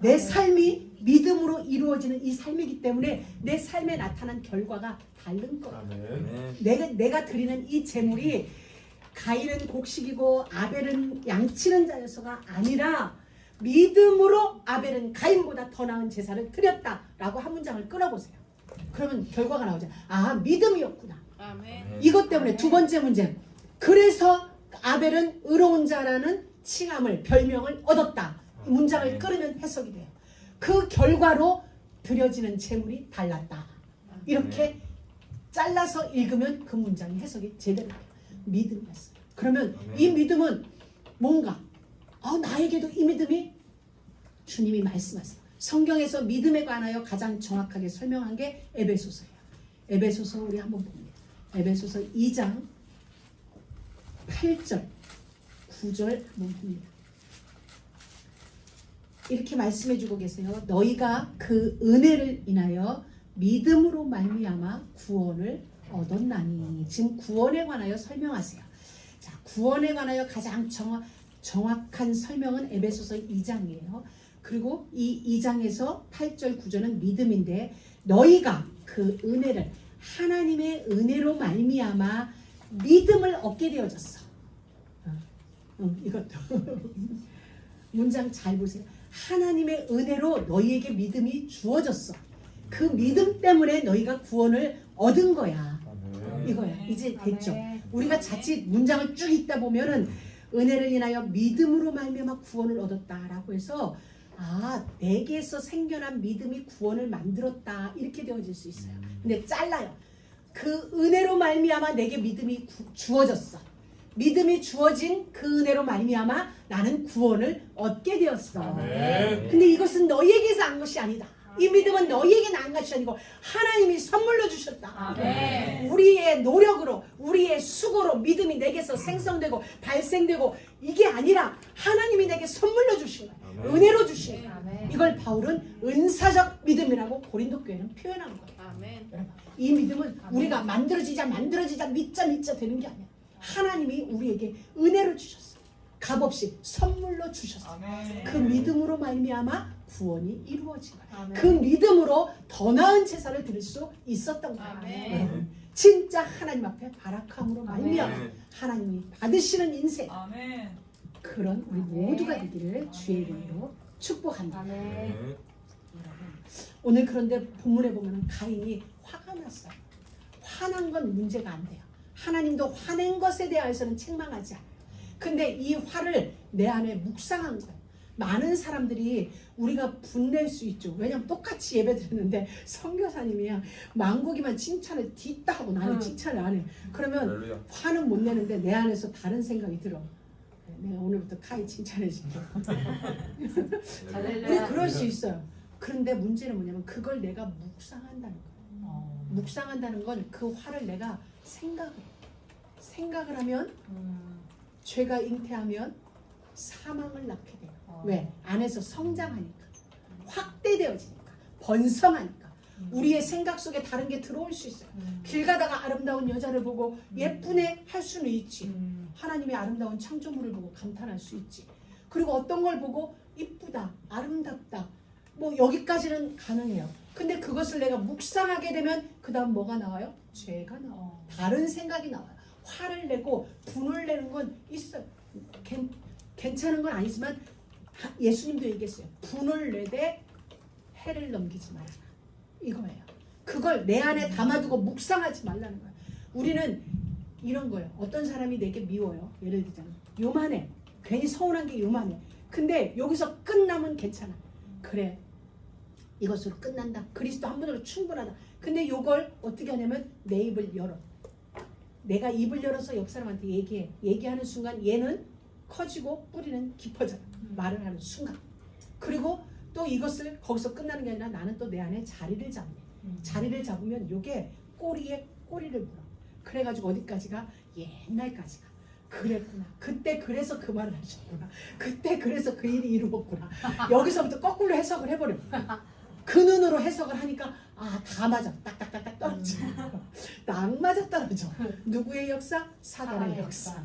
내 삶이 믿음으로 이루어지는 이 삶이기 때문에 내 삶에 나타난 결과가 다른 거야. 내가 드리는 이 제물이 가인은 곡식이고 아벨은 양치는 자여서가 아니라 믿음으로 아벨은 가인보다 더 나은 제사를 드렸다라고 한 문장을 끊어보세요. 그러면 결과가 나오죠. 아, 믿음이었구나. 이것 때문에 두 번째 문제. 그래서 아벨은 의로운 자라는 칭함을 별명을 얻었다. 이 문장을 끊으면 해석이 돼요. 그 결과로 드려지는 제물이 달랐다. 이렇게 잘라서 읽으면 그 문장이 해석이 제대로 돼요. 믿음이었어요. 그러면 이 믿음은 뭔가 나에게도 이 믿음이 주님이 말씀하세요. 성경에서 믿음에 관하여 가장 정확하게 설명한 게 에베소서예요. 에베소서 우리 한번 봅니다. 에베소서 2장 8절 9절 한번 봅니다. 이렇게 말씀해 주고 계세요. 너희가 그 은혜를 인하여 믿음으로 말미암아 구원을 얻었나니. 지금 구원에 관하여 설명하세요. 자, 구원에 관하여 가장 정확한 설명은 에베소서 2장이에요. 그리고 이 2장에서 8절 9절은 믿음인데 너희가 그 은혜를 하나님의 은혜로 말미암아 믿음을 얻게 되어졌어. 이것도 문장 잘 보세요. 하나님의 은혜로 너희에게 믿음이 주어졌어. 그 믿음 때문에 너희가 구원을 얻은 거야. 이거야. 이제 됐죠. 우리가 자칫 문장을 쭉 읽다 보면은 은혜를 인하여 믿음으로 말미암아 구원을 얻었다라고 해서 내게서 생겨난 믿음이 구원을 만들었다 이렇게 되어질 수 있어요. 근데 잘라요. 그 은혜로 말미암아 내게 믿음이 주어졌어. 믿음이 주어진 그 은혜로 말미암아 나는 구원을 얻게 되었어. 근데 이것은 너희에게서 난 것이 아니다. 이 믿음은 너희에게 난 것이 아니고 하나님이 선물로 주셨다. 우리의 노력으로 우리의 수고로 믿음이 내게서 생성되고 발생되고 이게 아니라 하나님이 내게 선물로 주신 거야. 은혜로 주신 거야. 이걸 바울은 은사적 믿음이라고 고린도 교회는 표현한 거예요. 여러분, 이 믿음은 우리가 만들어지자 믿자 되는 게 아니야. 하나님이 우리에게 은혜로 주셨어. 값없이 선물로 주셨어. 그 믿음으로 말미암아 구원이 이루어진 거야. 그 믿음으로 더 나은 제사를 드릴 수 있었던 거야. 여러분, 진짜 하나님 앞에 바락함으로 말미암아 하나님이 받으시는 인생, 그런 우리 모두가 되기를 주의 이름으로 축복합니다. 여러분, 오늘 그런데 본문에 보면 가인이 화가 났어요. 화난 건 문제가 안 돼요. 하나님도 화낸 것에 대해서는 책망하지 않아요. 근데 이 화를 내 안에 묵상한 거예요. 많은 사람들이 우리가 분낼 수 있죠. 왜냐면 똑같이 예배 드렸는데 선교사님이야 망고기만 칭찬을 뒤따 하고 나는 칭찬을 안 해. 그러면 화는 못 내는데 내 안에서 다른 생각이 들어. 내가 오늘부터 카이 칭찬해 줄게. 우리 그럴 수 있어요. 그런데 문제는 뭐냐면 그걸 내가 묵상한다는 거예요. 묵상한다는 건 그 화를 내가 생각을 하면 죄가 잉태하면 사망을 낳게 돼요. 왜? 안에서 성장하니까, 확대되어지니까, 번성하니까. 우리의 생각 속에 다른 게 들어올 수 있어요. 길 가다가 아름다운 여자를 보고 예쁘네 할 수는 있지. 하나님의 아름다운 창조물을 보고 감탄할 수 있지. 그리고 어떤 걸 보고 이쁘다, 아름답다, 뭐 여기까지는 가능해요. 근데 그것을 내가 묵상하게 되면 그 다음 뭐가 나와요? 죄가 나와요. 다른 생각이 나와요. 화를 내고 분을 내는 건 있어요. 괜찮은 건 아니지만 예수님도 얘기했어요. 분을 내되 해를 넘기지 말아라. 이거예요. 그걸 내 안에 담아두고 묵상하지 말라는 거예요. 우리는 이런 거예요. 어떤 사람이 내게 미워요. 예를 들자면 요만해. 괜히 서운한 게 요만해. 근데 여기서 끝나면 괜찮아. 그래. 이것으로 끝난다. 그리스도 한 분으로 충분하다. 근데 요걸 어떻게 하냐면 내 입을 열어. 내가 입을 열어서 옆 사람한테 얘기해. 얘기하는 순간 얘는 커지고 뿌리는 깊어져요. 말을 하는 순간. 그리고 또 이것을 거기서 끝나는 게 아니라 나는 또 내 안에 자리를 잡네. 자리를 잡으면 요게 꼬리에 꼬리를 물어. 그래가지고 어디까지가? 옛날까지가. 그랬구나. 그때 그래서 그 말을 하셨구나. 그때 그래서 그 일이 이루었구나. 여기서부터 거꾸로 해석을 해버려. 그 눈으로 해석을 하니까 다 맞아. 딱딱딱딱 떨어져. 딱 맞아 떨어져. 누구의 역사? 사단의 역사.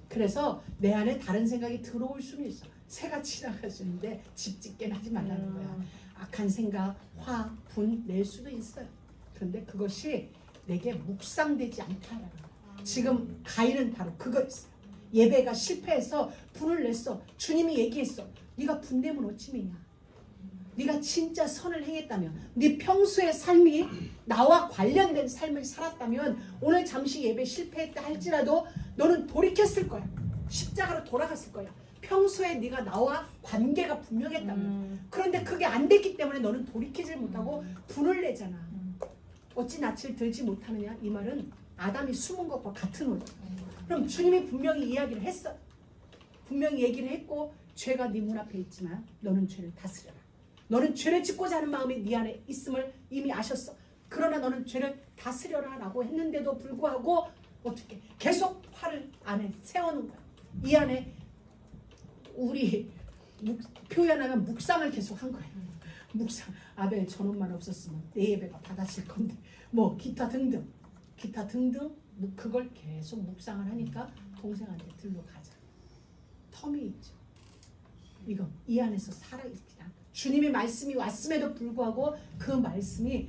그래서 내 안에 다른 생각이 들어올 수는 있어. 새가 지나갈 수 있는데 집짓게 하지 말라는 거야. 악한 생각, 화, 분 낼 수도 있어요. 그런데 그것이 내게 묵상되지 않다라는 거야. 지금 가인은 바로 그거였어요. 예배가 실패해서 분을 냈어. 주님이 얘기했어. 네가 분 내면 어찌미냐. 네가 진짜 선을 행했다면, 네 평소의 삶이 나와 관련된 삶을 살았다면 오늘 잠시 예배 실패했다 할지라도 너는 돌이켰을 거야. 십자가로 돌아갔을 거야. 평소에 네가 나와 관계가 분명했다면. 그런데 그게 안 됐기 때문에 너는 돌이키질 못하고 분을 내잖아. 어찌 낯을 들지 못하느냐. 이 말은 아담이 숨은 것과 같은 오죠. 그럼 주님이 분명히 이야기를 했어. 분명히 얘기를 했고 죄가 네 문 앞에 있지만 너는 죄를 다스려라. 너는 죄를 짓고자 하는 마음이 네 안에 있음을 이미 아셨어. 그러나 너는 죄를 다스려라 라고 했는데도 불구하고 어떻게 계속 화를 안에 세워놓은 거야. 이 안에 우리 표현하면 묵상을 계속 한 거예요. 묵상. 아벨 저놈만 없었으면 내 예배가 받았을 건데 뭐 기타 등등 그걸 계속 묵상을 하니까 동생한테 들러 가자. 텀이 있죠. 이거 이 안에서 살아있지 않다. 주님의 말씀이 왔음에도 불구하고 그 말씀이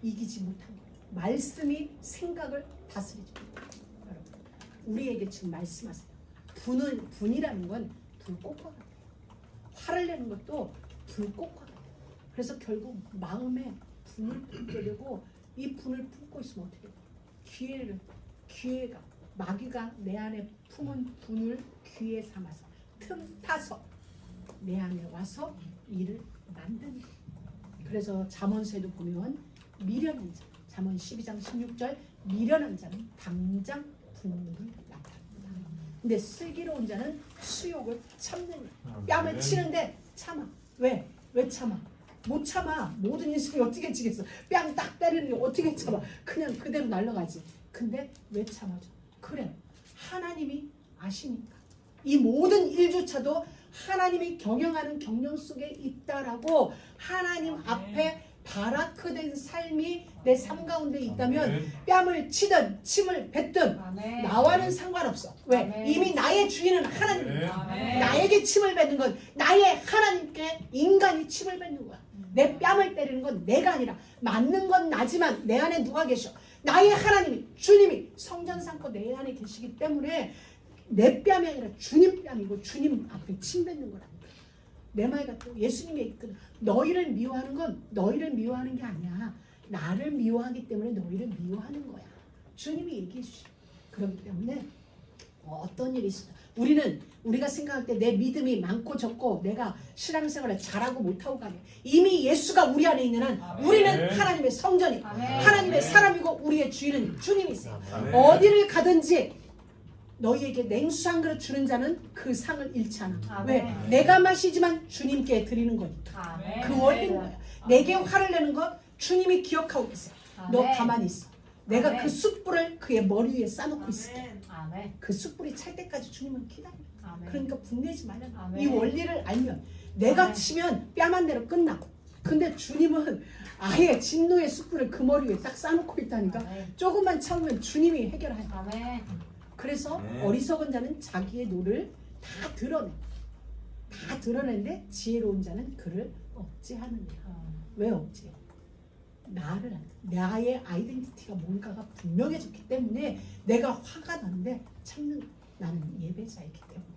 이기지 못한 거예요. 말씀이 생각을 다스리지 못해요. 여러분, 우리에게 지금 말씀하세요. 분이라는 건 불꽃과 같아요. 화를 내는 것도 불꽃과 같아요. 그래서 결국 마음에 분을 품게 되고 이 분을 품고 있으면 어떻게 돼요? 기회가 마귀가 내 안에 품은 분을 기회 삼아서 틈타서 내 안에 와서 일을 만드는 거예요. 그래서 잠언서에도 보면 미련한 자, 잠언 12장 16절 미련한 자는 당장 분노를 나타낸다. 근데 슬기로운 자는 수욕을 참는 거예요. 뺨을 치는데 참아. 왜 참아? 못 참아. 모든 인생이 어떻게 지겠어? 뺨 딱 때리는 게 어떻게 참아? 그냥 그대로 날아가지. 근데 왜 참아줘? 그래. 하나님이 아시니까. 이 모든 일조차도 하나님이 경영하는 경영 속에 있다라고 하나님 앞에 바라크된 삶이 내 삶 가운데 있다면 뺨을 치든 침을 뱉든 나와는 상관없어. 왜? 이미 나의 주인은 하나님이야. 나에게 침을 뱉는 건 나의 하나님께 인간이 침을 뱉는 거야. 내 뺨을 때리는 건 내가 아니라 맞는 건 나지만 내 안에 누가 계셔? 나의 하나님이 주님이 성전 삼고 내 안에 계시기 때문에 내 뺨이 아니라 주님 뺨이고 주님 앞에 침 뱉는 거라니까. 내 말 같아요. 예수님이 얘기했거든. 너희를 미워하는 건 너희를 미워하는 게 아니야. 나를 미워하기 때문에 너희를 미워하는 거야. 주님이 얘기해 주시죠. 그렇기 때문에 어떤 일이 있어. 우리가 생각할 때 내 믿음이 많고 적고 내가 신앙생활을 잘하고 못하고 가냐. 이미 예수가 우리 안에 있는 한 우리는 하나님의 성전이고 하나님의 사람이고 우리의 주인은 주님이세요. 어디를 가든지 너희에게 냉수 한 그릇 주는 자는 그 상을 잃지 않아. 아멘. 왜? 내가 마시지만 주님께 드리는 거니까. 아멘. 그 원리인 거야. 내게 화를 내는 것 주님이 기억하고 계세요. 너 아멘. 가만히 있어. 내가 아멘. 그 숯불을 그의 머리 위에 쌓아놓고 있을게. 아멘. 그 숯불이 찰 때까지 주님은 기다려. 아멘. 그러니까 분내지 말라. 아멘. 이 원리를 알면 내가 아멘. 치면 뺨한 대로 끝나. 근데 주님은 아예 진노의 숯불을 그 머리 위에 딱 쌓아놓고 있다니까. 아멘. 조금만 참으면 주님이 해결하여. 아멘. 그래서 네. 어리석은 자는 자기의 노를 다 드러내. 다 드러내는데 지혜로운 자는 그를 억제하느니라. 왜 억제해? 나의 아이덴티티가 뭔가가 분명해졌기 때문에 내가 화가 나는데 참는 거야. 나는 예배자이기 때문에.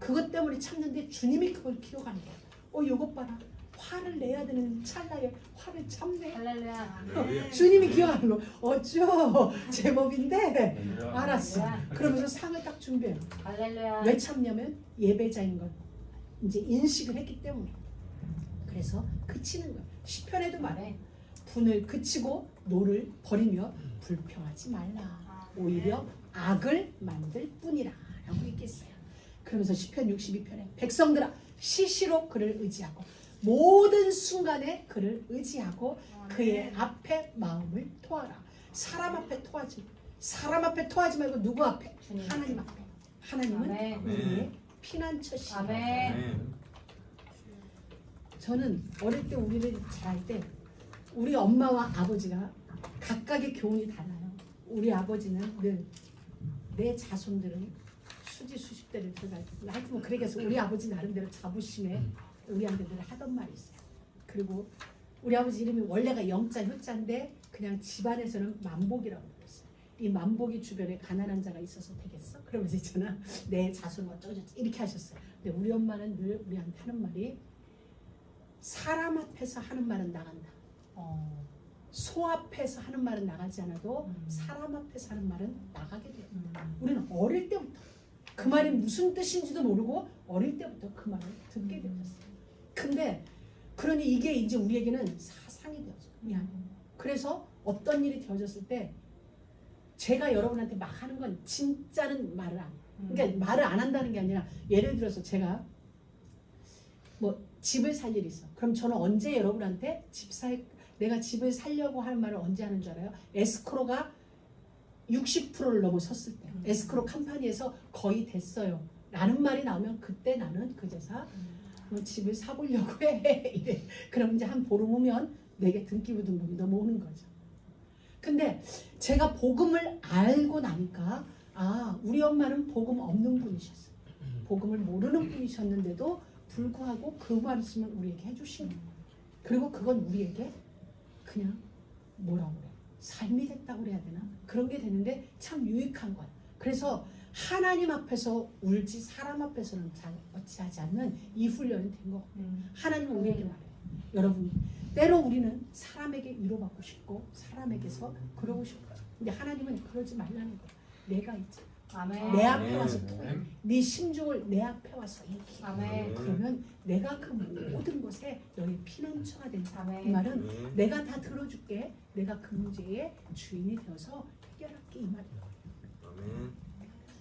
그것 때문에 참는데 주님이 그걸 기억하는 거야. 이것 봐라. 화를 내야 되는 찰나에 화를 참네. 할렐루야. 주님이 기억하는 거. 어쩌 제법인데. 알았어. 할렐루야. 그러면서 상을 딱 준비해요. 할렐루야. 왜 참냐면 예배자인 걸 이제 인식을 했기 때문에. 그래서 그치는 거야. 시편에도 말해. 아멘. 분을 그치고 노를 버리며 불평하지 말라. 오히려 악을 만들 뿐이라 라고 얘기했어요. 그러면서 시편 62편에 백성들아 시시로 그를 의지하고 모든 순간에 그를 의지하고 그의 앞에 마음을 토하라. 사람 앞에 토하지 말고 누구 앞에? 주님. 하나님 앞에. 하나님은 아멘. 우리의 피난처시다. 아멘. 저는 어릴 때 우리를 잘할 때 우리 엄마와 아버지가 각각의 교훈이 달라요. 우리 아버지는 늘 내 자손들은 수십 대를 들어갈 때 하여튼 뭐 그렇게 해서 우리 아버지 나름대로 자부심에 우리한테 늘 하던 말이 있어요. 그리고 우리 아버지 이름이 원래가 영자 효자인데 그냥 집안에서는 만복이라고 불렀어요. 이 만복이 주변에 가난한 자가 있어서 되겠어? 그러면서 있잖아. 내 자손은 어쩌고저쩌고 이렇게 하셨어요. 근데 우리 엄마는 늘 우리한테 하는 말이 사람 앞에서 하는 말은 나간다. 소 앞에서 하는 말은 나가지 않아도 사람 앞에서 하는 말은 나가게 돼요. 우리는 어릴 때부터 그 말이 무슨 뜻인지도 모르고 어릴 때부터 그 말을 듣게 되었어요. 근데 그러니 이게 이제 우리에게는 사상이 되었어요. 그래서 어떤 일이 되어졌을 때 제가 여러분한테 막 하는 건 진짜는 말을 안 해요. 그러니까 말을 안 한다는 게 아니라 예를 들어서 제가 뭐 집을 살 일이 있어. 그럼 저는 언제 여러분한테 내가 집을 살려고 하는 말을 언제 하는 줄 알아요? 에스크로가 60%를 넘어섰을 때 에스크로 컴퍼니에서 거의 됐어요 라는 말이 나오면 그때 나는 그제서 뭐 집을 사보려고 해 이래. 그럼 이제 한 보름 후면 내게 등기 부등 돈이 넘어오는 거죠. 근데 제가 복음을 알고 나니까 우리 엄마는 복음 없는 분이셨어요. 복음을 모르는 분이셨는데도 불구하고 그 말씀을 우리에게 해주시는 거예요. 그리고 그건 우리에게 그냥 뭐라고 그래? 삶이 됐다고 그래야 되나? 그런 게 되는데 참 유익한 거야. 그래서 하나님 앞에서 울지 사람 앞에서는 잘 어찌하지 않는 이 훈련이 된 거 같아요. 하나님은 우리에게 말해요. 여러분, 때로 우리는 사람에게 위로받고 싶고 사람에게서 그러고 싶어요. 근데 하나님은 그러지 말라는 거예요. 내가 있지. 아멘. 내 앞에 와서 토해. 네 심중을 내 앞에 와서 얘기해. 아멘. 그러면 내가 그 모든 것에 너의 피난처가 된다. 아멘. 이 말은 내가 다 들어줄게. 내가 그 문제의 주인이 되어서 해결할게 이 말이에요.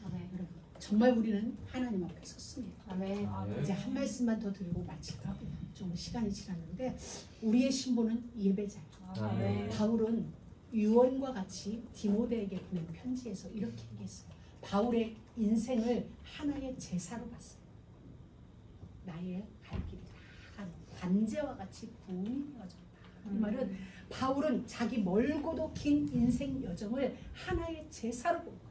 아멘. 여러분, 정말 우리는 하나님 앞에 섰습니다. 아멘. 이제 한 말씀만 더 드리고 마칠까 합니다. 좀 시간이 지났는데 우리의 신분은 예배자예요. 아멘. 바울은 유언과 같이 디모데에게 보낸 편지에서 이렇게 얘기했어요. 바울의 인생을 하나의 제사로 봤어요. 나의 갈 길이 다 관제와 같이 부음이 되어졌다. 이 말은 바울은 자기 멀고도 긴 인생 여정을 하나의 제사로 본 거예요.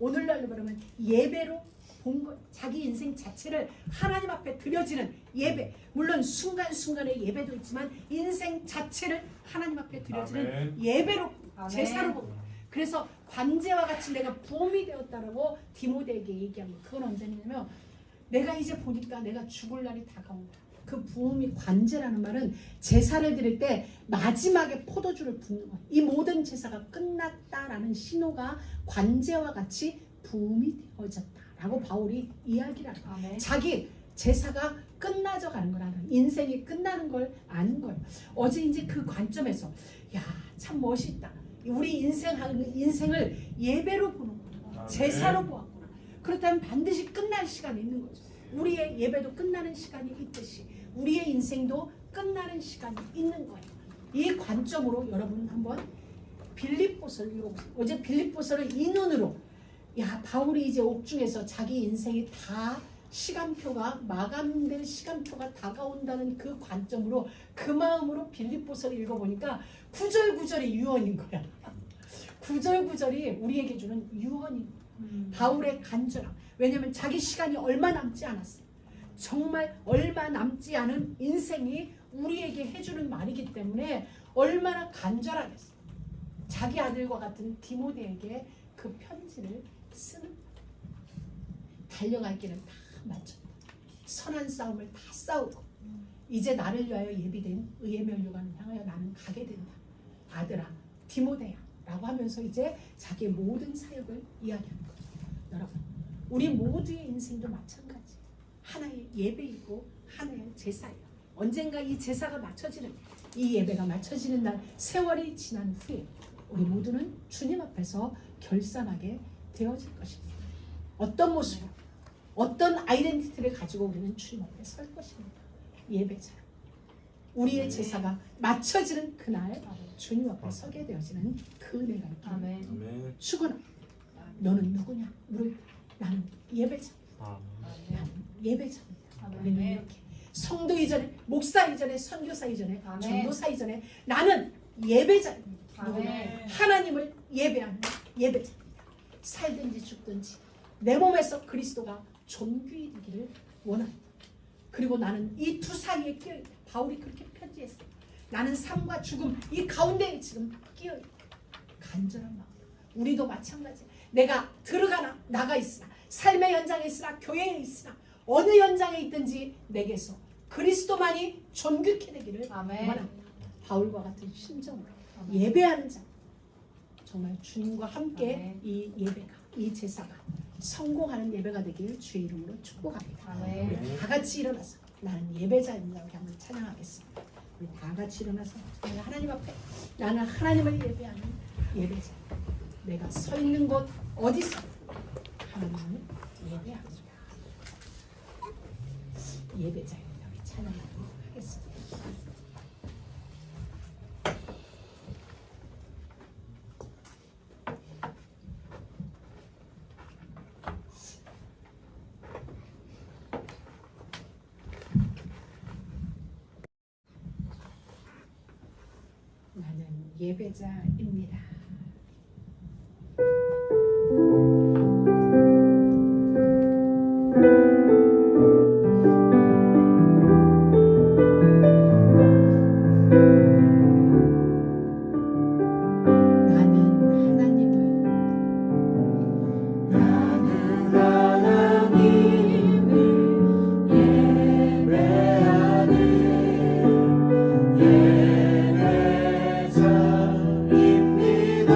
오늘날로 말하면 예배로 본 거예요. 자기 인생 자체를 하나님 앞에 드려지는 예배. 물론 순간순간의 예배도 있지만 인생 자체를 하나님 앞에 드려지는 아멘. 예배로 아멘. 제사로 본 거예요. 그래서 관제와 같이 내가 부음이 되었다라고 디모데에게 얘기한 거. 그건 언제냐면 내가 이제 보니까 내가 죽을 날이 다가온다. 그 부음이 관제라는 말은 제사를 드릴 때 마지막에 포도주를 붓는 거예요. 이 모든 제사가 끝났다라는 신호가 관제와 같이 부음이 되어졌다라고 바울이 이야기를 하는 거예요. 아멘. 자기 제사가 끝나져 가는 거라는 인생이 끝나는 걸 아는 거예요. 어제 이제 그 관점에서 참 멋있다. 우리 인생을 예배로 보는구나. 제사로 보았구나. 그렇다면 반드시 끝날 시간이 있는 거죠. 우리의 예배도 끝나는 시간이 있듯이 우리의 인생도 끝나는 시간이 있는 거예요. 이 관점으로 여러분 한번 빌립보서를 읽어보세요. 어제 빌립보서를 이 눈으로 야 바울이 이제 옥중에서 자기 인생이 다 시간표가 마감될 시간표가 다가온다는 그 관점으로 그 마음으로 빌립보서를 읽어보니까 구절구절이 유언인 거야. 구절구절이 우리에게 주는 유언인 거야. 바울의 간절함. 왜냐하면 자기 시간이 얼마 남지 않았어. 정말 얼마 남지 않은 인생이 우리에게 해주는 말이기 때문에 얼마나 간절하겠어. 자기 아들과 같은 디모데에게 그 편지를 쓰는 달려갈 길은 다 마쳤다. 선한 싸움을 다 싸우고 이제 나를 위하여 예비된 의의 면류관을 향하여 나는 가게 된다. 아들아 디모데야 라고 하면서 이제 자기의 모든 사역을 이야기하는 거예요. 여러분 우리 모두의 인생도 마찬가지. 하나의 예배이고 하나의 제사예요. 언젠가 이 제사가 맞춰지는 이 예배가 맞춰지는 날 세월이 지난 후에 우리 모두는 주님 앞에서 결산하게 되어질 것입니다. 어떤 모습으로 어떤 아이덴티티를 가지고 우리는 주님 앞에 설 것입니다. 예배자. 우리의 제사가 맞춰지는 그날 주님 앞에 서게 되어지는 그 은혜가 있기를 아멘. 축원합니다. 너는 누구냐? 물을 나는 예배자. 나는 예배자입니다. 우리는 이렇게 성도 이전에 목사 이전에 선교사 이전에 아멘. 전도사 이전에 나는 예배자입니다. 누구냐? 아멘. 하나님을 예배하는 예배자입니다. 살든지 죽든지 내 몸에서 그리스도가 존귀히 되기를 원합니다. 그리고 나는 이 두 사이에 끼어있다. 바울이 그렇게 편지했어요. 나는 삶과 죽음 이 가운데에 지금 끼어있다. 간절한 마음. 우리도 마찬가지야. 내가 들어가나 나가 있으나 삶의 현장에 있으나 교회에 있으나 어느 현장에 있든지 내게서 그리스도만이 존귀케 되기를 아멘. 원합니다. 바울과 같은 심정으로 예배하는 자 정말 주님과 함께 아멘. 이 예배가 이 제사가 성공하는 예배가 되길 주의 이름으로 축복합니다. 아멘. 우리 다 같이 일어나서 나는 예배자입니다. 우리 한번 찬양하겠습니다. 우리 다 같이 일어나서 정말 하나님 앞에 나는 하나님을 예배하는 예배자. 내가 서 있는 곳 어디서 하나님을 예배합니다. 예배자입니다. 우리 찬양하도록 하겠습니다. 나는 예배자입니다. 예배자입니다.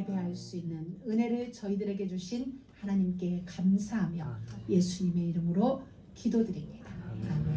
예배할 수 있는 은혜를 저희들에게 주신 하나님께 감사하며 예수님의 이름으로 기도드립니다. 아멘.